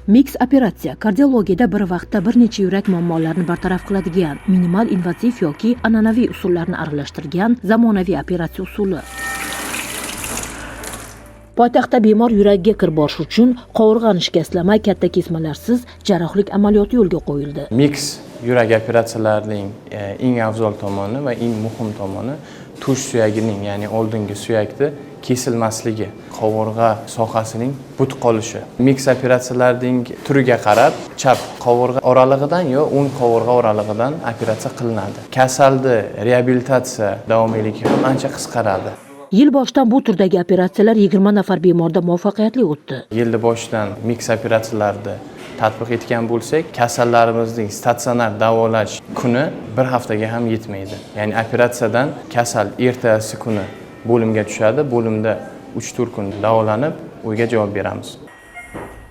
Mix operatsiya kardiologiyada bir vaqtda bir necha yurak muammolarini bartaraf qiladigan, minimal invaziv yoki an'anaviy usullarni aralashtirgan zamonaviy operatsiya usuli. Poytaxtda bemor yuragiga kirib borish uchun qovurg'ani shikastlamay katta kesmalarsiz jarrohlik amaliyoti yo'lga qo'yildi. Mix yurak operatsiyalarining eng afzal tomoni va eng muhim tomoni tush suyagining, ya'ni oldingi suyakni kesilmasligi, qovurg'a sohasining but qolishi. Mix operatsiyalarining turiga qarab chap qovurg'a oralig'idan yo o'ng qovurg'a oralig'idan operatsiya qilinadi. Kasalni reabilitatsiya davomiyligi ham ancha qisqaradi. Yil boshidan bu turdagi operatsiyalar 20 nafar bemorda muvaffaqiyatli o'tdi. Yilni boshidan mix operatsiyalarni tatbiq etgan bo'lsak, kasallarimizning statsionar davolash kuni bir haftaga ham yetmaydi. Ya'ni operatsiyadan kasal ertasi kuni bo'limga tushadi, bo'limda 3-4 kun davolanib, uyga javob beramiz.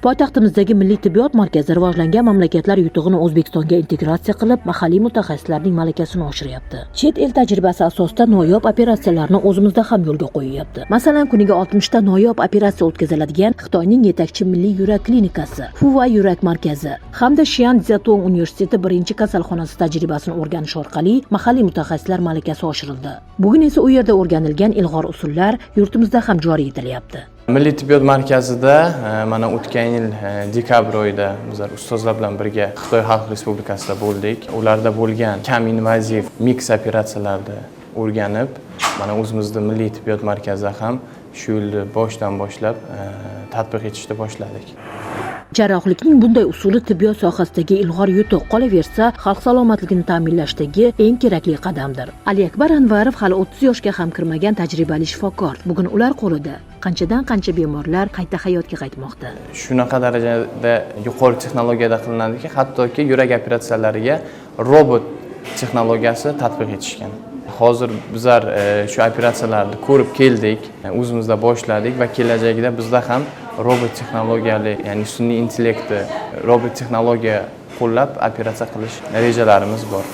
Poytaxtimizdagi Milliy tibbiyot markazi rivojlangan mamlakatlar yutug'ini O'zbekistonga integratsiya qilib, mahalliy mutaxassislarning malakasini oshiryapti. Chet el tajribasi asosida noyob operatsiyalarni o'zimizda ham yo'lga qo'yyapti. Masalan, kuniga 60 ta noyob operatsiya o'tkaziladigan Xitoyning yetakchi milliy yurak klinikasi, Fuwa yurak markazi hamda Xi'an Ziyatong universiteti birinchi kasalxonasi tajribasini o'rganish orqali mahalliy mutaxassislar malakasi oshirildi. Bugun esa u yerda o'rganilgan ilg'or usullar yurtimizda ham joriy etilyapti. Milliy tibbiyot markazida mana o'tgan yil dekabr oyida bizlar ustozlar bilan birga Xitoy Xalq Respublikasida bo'ldik. Ularda bo'lgan kam invaziv mix operatsiyalarni o'rganib, mana o'zimizning Milliy tibbiyot markazida ham shu yilni boshidan boshlab tatbiq etishni boshladik. Jarrohlikning bunday usuli tibbiyot sohasidagi ilg'or yutuq, qolaversa, xalq salomatligini ta'minlashdagi eng kerakli qadamdir. Ali Akbar Anvarov hali 30 yoshga ham kirmagan tajribali shifokor. Bugun ular qo'lida qancha bemorlar qayta hayotga qaytmoqda. Shunaqa darajada yuqori texnologiyada qilinadiki, hattoki yurak operatsiyalariga robot texnologiyasi tatbiq etishgan. Hozir bizlar shu operatsiyalarni ko'rib keldik, o'zimizda boshladik va kelajakda bizda ham robot texnologiyali, ya'ni sun'iy intellektni, robot texnologiya qo'llab operatsiya qilish rejalarimiz bor.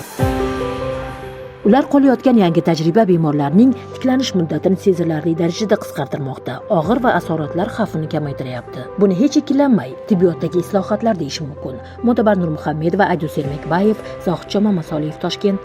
Ular qo'llayotgan yangi tajriba bemorlarning tiklanish muddatini sezilarli darajada qisqartirmoqda, og'ir va asoratlar xavfini kamaytiryapti. Buni hech ikkilanmay tibbiyotdagi islohotlar deyish mumkin. Mo'tabar Nurmuhammedova, Aydus Ermakbayev, Zohidjon Mamasoliyev, Toshkent.